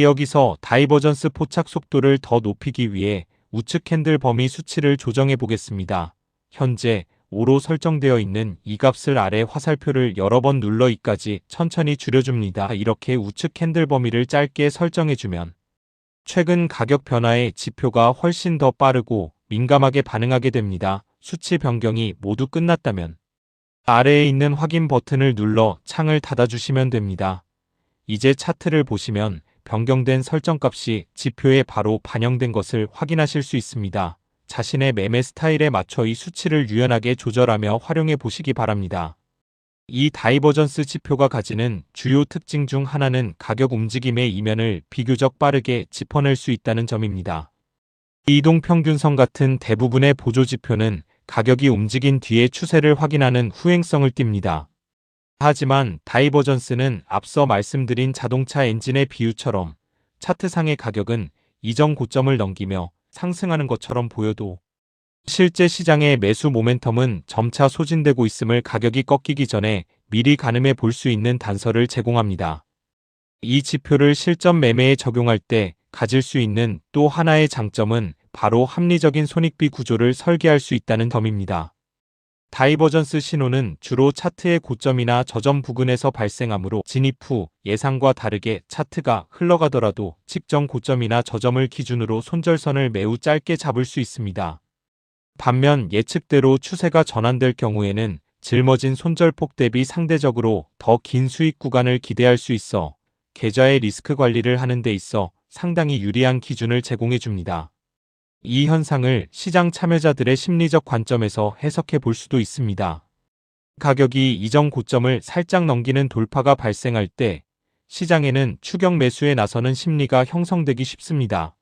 여기서 다이버전스 포착 속도를 더 높이기 위해 우측 캔들 범위 수치를 조정해 보겠습니다. 현재 5로 설정되어 있는 이 값을 아래 화살표를 여러 번 눌러 2까지 천천히 줄여줍니다. 이렇게 우측 캔들 범위를 짧게 설정해주면 최근 가격 변화의 지표가 훨씬 더 빠르고 민감하게 반응하게 됩니다. 수치 변경이 모두 끝났다면 아래에 있는 확인 버튼을 눌러 창을 닫아주시면 됩니다. 이제 차트를 보시면 변경된 설정값이 지표에 바로 반영된 것을 확인하실 수 있습니다. 자신의 매매 스타일에 맞춰 이 수치를 유연하게 조절하며 활용해 보시기 바랍니다. 이 다이버전스 지표가 가지는 주요 특징 중 하나는 가격 움직임의 이면을 비교적 빠르게 짚어낼 수 있다는 점입니다. 이동평균선 같은 대부분의 보조지표는 가격이 움직인 뒤에 추세를 확인하는 후행성을 띱니다. 하지만 다이버전스는 앞서 말씀드린 자동차 엔진의 비유처럼 차트상의 가격은 이전 고점을 넘기며 상승하는 것처럼 보여도 실제 시장의 매수 모멘텀은 점차 소진되고 있음을 가격이 꺾이기 전에 미리 가늠해 볼 수 있는 단서를 제공합니다. 이 지표를 실전 매매에 적용할 때 가질 수 있는 또 하나의 장점은 바로 합리적인 손익비 구조를 설계할 수 있다는 점입니다. 다이버전스 신호는 주로 차트의 고점이나 저점 부근에서 발생하므로 진입 후 예상과 다르게 차트가 흘러가더라도 측정 고점이나 저점을 기준으로 손절선을 매우 짧게 잡을 수 있습니다. 반면 예측대로 추세가 전환될 경우에는 짊어진 손절폭 대비 상대적으로 더 긴 수익 구간을 기대할 수 있어 계좌의 리스크 관리를 하는 데 있어 상당히 유리한 기준을 제공해 줍니다. 이 현상을 시장 참여자들의 심리적 관점에서 해석해 볼 수도 있습니다. 가격이 이전 고점을 살짝 넘기는 돌파가 발생할 때 시장에는 추격 매수에 나서는 심리가 형성되기 쉽습니다.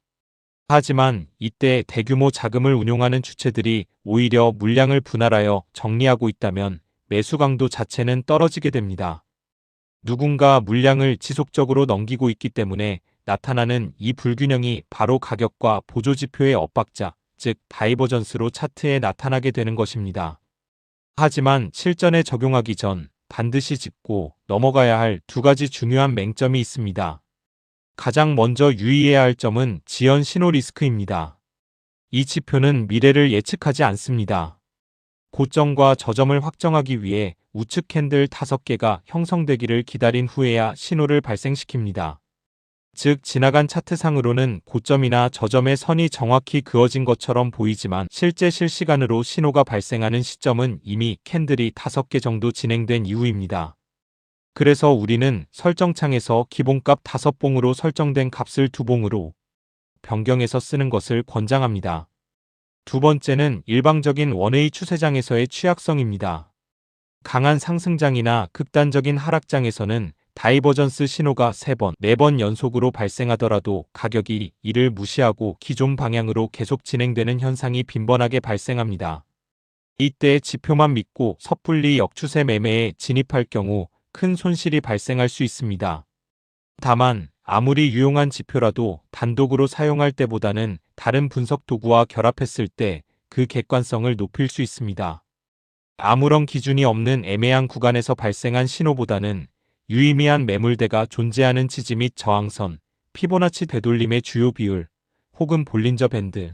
하지만 이때 대규모 자금을 운용하는 주체들이 오히려 물량을 분할하여 정리하고 있다면 매수 강도 자체는 떨어지게 됩니다. 누군가 물량을 지속적으로 넘기고 있기 때문에 나타나는 이 불균형이 바로 가격과 보조지표의 엇박자, 즉 다이버전스로 차트에 나타나게 되는 것입니다. 하지만 실전에 적용하기 전 반드시 짚고 넘어가야 할 두 가지 중요한 맹점이 있습니다. 가장 먼저 유의해야 할 점은 지연 신호 리스크입니다. 이 지표는 미래를 예측하지 않습니다. 고점과 저점을 확정하기 위해 우측 캔들 5개가 형성되기를 기다린 후에야 신호를 발생시킵니다. 즉 지나간 차트상으로는 고점이나 저점의 선이 정확히 그어진 것처럼 보이지만 실제 실시간으로 신호가 발생하는 시점은 이미 캔들이 5개 정도 진행된 이후입니다. 그래서 우리는 설정창에서 기본값 5봉으로 설정된 값을 2봉으로 변경해서 쓰는 것을 권장합니다. 두 번째는 일방적인 원웨이 추세장에서의 취약성입니다. 강한 상승장이나 극단적인 하락장에서는 다이버전스 신호가 3번, 4번 연속으로 발생하더라도 가격이 이를 무시하고 기존 방향으로 계속 진행되는 현상이 빈번하게 발생합니다. 이때 지표만 믿고 섣불리 역추세 매매에 진입할 경우 큰 손실이 발생할 수 있습니다. 다만 아무리 유용한 지표라도 단독으로 사용할 때보다는 다른 분석 도구와 결합했을 때 그 객관성을 높일 수 있습니다. 아무런 기준이 없는 애매한 구간에서 발생한 신호보다는 유의미한 매물대가 존재하는 지지 및 저항선, 피보나치 되돌림의 주요 비율, 혹은 볼린저 밴드,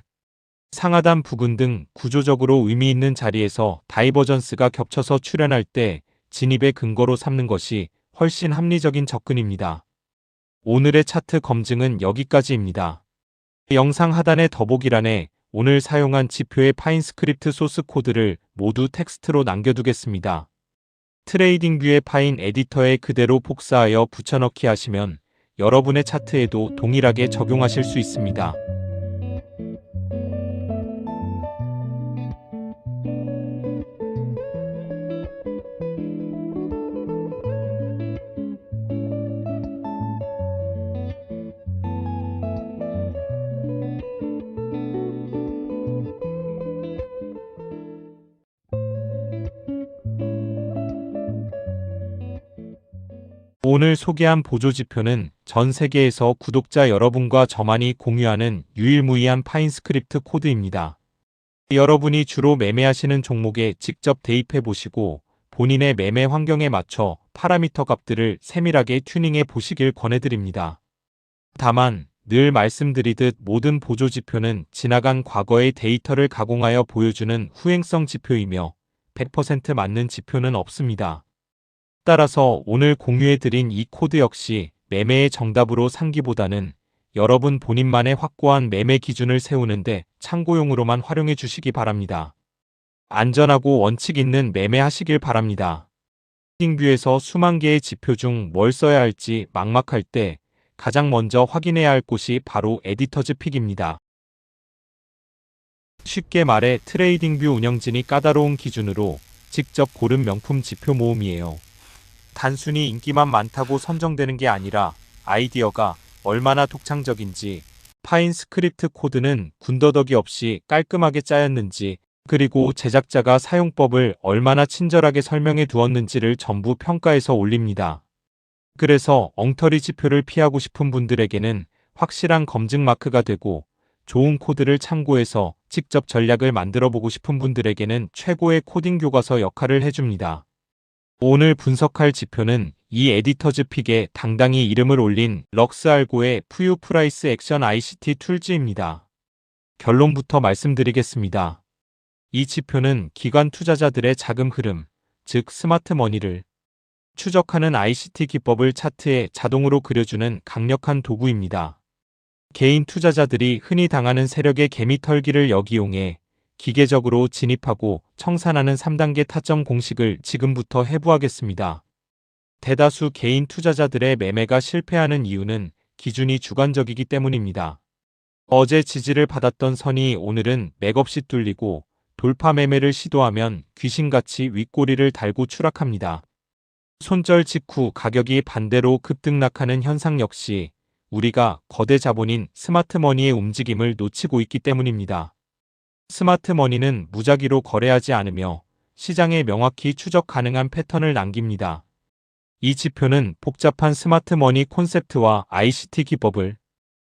상하단 부근 등 구조적으로 의미 있는 자리에서 다이버전스가 겹쳐서 출현할 때 진입의 근거로 삼는 것이 훨씬 합리적인 접근입니다. 오늘의 차트 검증은 여기까지입니다. 영상 하단의 더보기란에 오늘 사용한 지표의 파인 스크립트 소스 코드를 모두 텍스트로 남겨두겠습니다. 트레이딩뷰의 파인 에디터에 그대로 복사하여 붙여넣기 하시면 여러분의 차트에도 동일하게 적용하실 수 있습니다. 오늘 소개한 보조지표는 전 세계에서 구독자 여러분과 저만이 공유하는 유일무이한 파인 스크립트 코드입니다. 여러분이 주로 매매하시는 종목에 직접 대입해 보시고 본인의 매매 환경에 맞춰 파라미터 값들을 세밀하게 튜닝해 보시길 권해드립니다. 다만 늘 말씀드리듯 모든 보조지표는 지나간 과거의 데이터를 가공하여 보여주는 후행성 지표이며 100% 맞는 지표는 없습니다. 따라서 오늘 공유해드린 이 코드 역시 매매의 정답으로 삼기보다는 여러분 본인만의 확고한 매매 기준을 세우는데 참고용으로만 활용해 주시기 바랍니다. 안전하고 원칙 있는 매매하시길 바랍니다. 트레이딩뷰에서 수만 개의 지표 중 뭘 써야 할지 막막할 때 가장 먼저 확인해야 할 곳이 바로 에디터즈 픽입니다. 쉽게 말해 트레이딩뷰 운영진이 까다로운 기준으로 직접 고른 명품 지표 모음이에요. 단순히 인기만 많다고 선정되는 게 아니라 아이디어가 얼마나 독창적인지, 파인 스크립트 코드는 군더더기 없이 깔끔하게 짜였는지, 그리고 제작자가 사용법을 얼마나 친절하게 설명해 두었는지를 전부 평가해서 올립니다. 그래서 엉터리 지표를 피하고 싶은 분들에게는 확실한 검증 마크가 되고, 좋은 코드를 참고해서 직접 전략을 만들어 보고 싶은 분들에게는 최고의 코딩 교과서 역할을 해줍니다. 오늘 분석할 지표는 이 에디터즈 픽에 당당히 이름을 올린 럭스알고의 푸유 프라이스 액션 ICT 툴즈입니다. 결론부터 말씀드리겠습니다. 이 지표는 기관 투자자들의 자금 흐름, 즉 스마트 머니를 추적하는 ICT 기법을 차트에 자동으로 그려주는 강력한 도구입니다. 개인 투자자들이 흔히 당하는 세력의 개미털기를 역이용해 기계적으로 진입하고 청산하는 3단계 타점 공식을 지금부터 해부하겠습니다. 대다수 개인 투자자들의 매매가 실패하는 이유는 기준이 주관적이기 때문입니다. 어제 지지를 받았던 선이 오늘은 맥없이 뚫리고 돌파 매매를 시도하면 귀신같이 윗꼬리를 달고 추락합니다. 손절 직후 가격이 반대로 급등락하는 현상 역시 우리가 거대 자본인 스마트머니의 움직임을 놓치고 있기 때문입니다. 스마트머니는 무작위로 거래하지 않으며 시장에 명확히 추적 가능한 패턴을 남깁니다. 이 지표는 복잡한 스마트머니 콘셉트와 ICT 기법을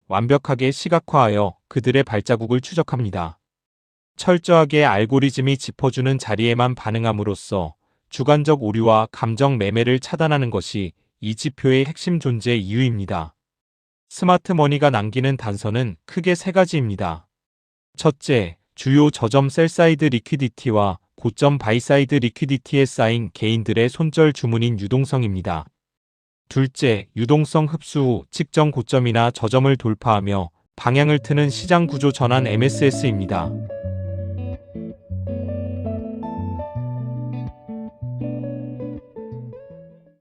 완벽하게 시각화하여 그들의 발자국을 추적합니다. 철저하게 알고리즘이 짚어주는 자리에만 반응함으로써 주관적 오류와 감정 매매를 차단하는 것이 이 지표의 핵심 존재 이유입니다. 스마트머니가 남기는 단서는 크게 세 가지입니다. 첫째, 주요 저점 셀사이드 리퀴디티와 고점 바이사이드 리퀴디티에 쌓인 개인들의 손절 주문인 유동성입니다. 둘째, 유동성 흡수 후 측정 고점이나 저점을 돌파하며 방향을 트는 시장 구조 전환 MSS입니다.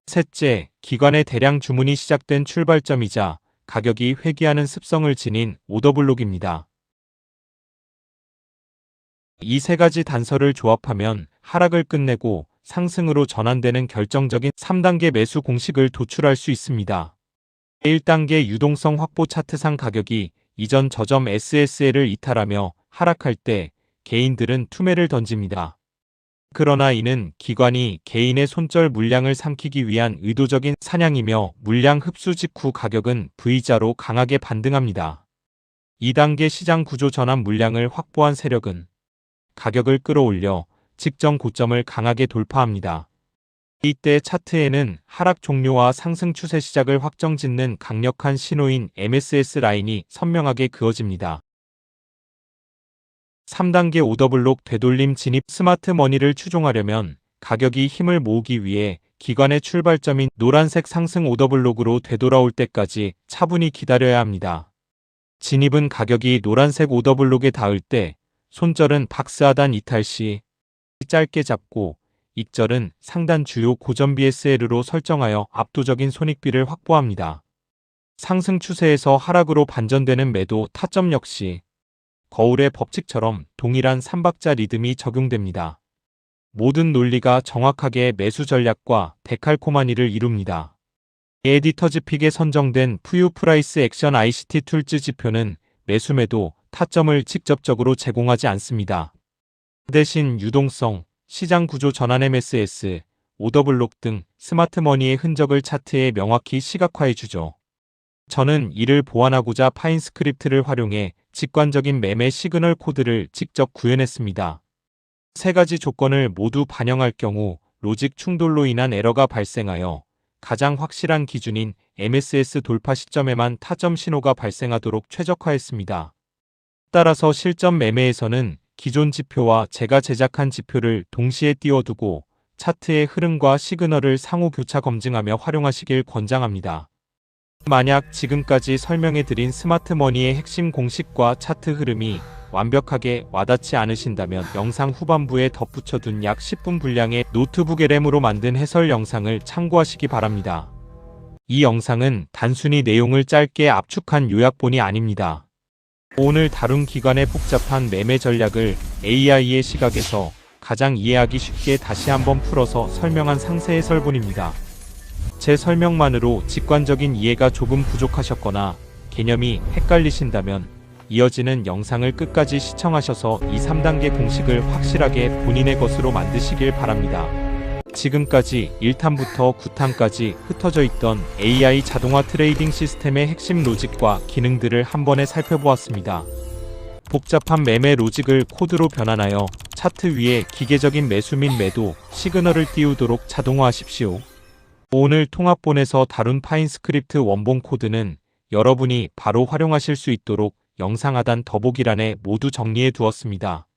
셋째, 기관의 대량 주문이 시작된 출발점이자 가격이 회귀하는 습성을 지닌 오더블록입니다. 이 세 가지 단서를 조합하면 하락을 끝내고 상승으로 전환되는 결정적인 3단계 매수 공식을 도출할 수 있습니다. 1단계 유동성 확보 차트상 가격이 이전 저점 SSL을 이탈하며 하락할 때 개인들은 투매를 던집니다. 그러나 이는 기관이 개인의 손절 물량을 삼키기 위한 의도적인 사냥이며 물량 흡수 직후 가격은 V자로 강하게 반등합니다. 2단계 시장 구조 전환 물량을 확보한 세력은 가격을 끌어올려 직전 고점을 강하게 돌파합니다. 이때 차트에는 하락 종료와 상승 추세 시작을 확정짓는 강력한 신호인 MSS 라인이 선명하게 그어집니다. 3단계 오더블록 되돌림 진입 스마트머니를 추종하려면 가격이 힘을 모으기 위해 기관의 출발점인 노란색 상승 오더블록으로 되돌아올 때까지 차분히 기다려야 합니다. 진입은 가격이 노란색 오더블록에 닿을 때, 손절은 박스하단 이탈 시 짧게 잡고 익절은 상단 주요 고점 BSL으로 설정하여 압도적인 손익비를 확보합니다. 상승 추세에서 하락으로 반전되는 매도 타점 역시 거울의 법칙처럼 동일한 3박자 리듬이 적용됩니다. 모든 논리가 정확하게 매수 전략과 데칼코마니를 이룹니다. 에디터즈 픽에 선정된 푸유 프라이스 액션 ICT 툴즈 지표는 매수매도 타점을 직접적으로 제공하지 않습니다. 대신 유동성, 시장 구조 전환 MSS, 오더블록 등 스마트머니의 흔적을 차트에 명확히 시각화해 주죠. 저는 이를 보완하고자 파인 스크립트를 활용해 직관적인 매매 시그널 코드를 직접 구현했습니다. 세 가지 조건을 모두 반영할 경우 로직 충돌로 인한 에러가 발생하여 가장 확실한 기준인 MSS 돌파 시점에만 타점 신호가 발생하도록 최적화했습니다. 따라서 실전 매매에서는 기존 지표와 제가 제작한 지표를 동시에 띄워두고 차트의 흐름과 시그널을 상호 교차 검증하며 활용하시길 권장합니다. 만약 지금까지 설명해드린 스마트머니의 핵심 공식과 차트 흐름이 완벽하게 와닿지 않으신다면 영상 후반부에 덧붙여둔 약 10분 분량의 노트북 LM으로 만든 해설 영상을 참고하시기 바랍니다. 이 영상은 단순히 내용을 짧게 압축한 요약본이 아닙니다. 오늘 다룬 기관의 복잡한 매매 전략을 AI의 시각에서 가장 이해하기 쉽게 다시 한번 풀어서 설명한 상세 해설본입니다. 제 설명만으로 직관적인 이해가 조금 부족하셨거나 개념이 헷갈리신다면 이어지는 영상을 끝까지 시청하셔서 이 3단계 공식을 확실하게 본인의 것으로 만드시길 바랍니다. 지금까지 1탄부터 9탄까지 흩어져 있던 AI 자동화 트레이딩 시스템의 핵심 로직과 기능들을 한 번에 살펴보았습니다. 복잡한 매매 로직을 코드로 변환하여 차트 위에 기계적인 매수 및 매도 시그널을 띄우도록 자동화하십시오. 오늘 통합본에서 다룬 파인 스크립트 원본 코드는 여러분이 바로 활용하실 수 있도록 영상 하단 더보기란에 모두 정리해 두었습니다.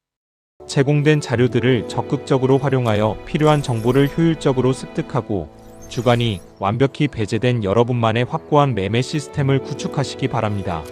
제공된 자료들을 적극적으로 활용하여 필요한 정보를 효율적으로 습득하고 주관이 완벽히 배제된 여러분만의 확고한 매매 시스템을 구축하시기 바랍니다.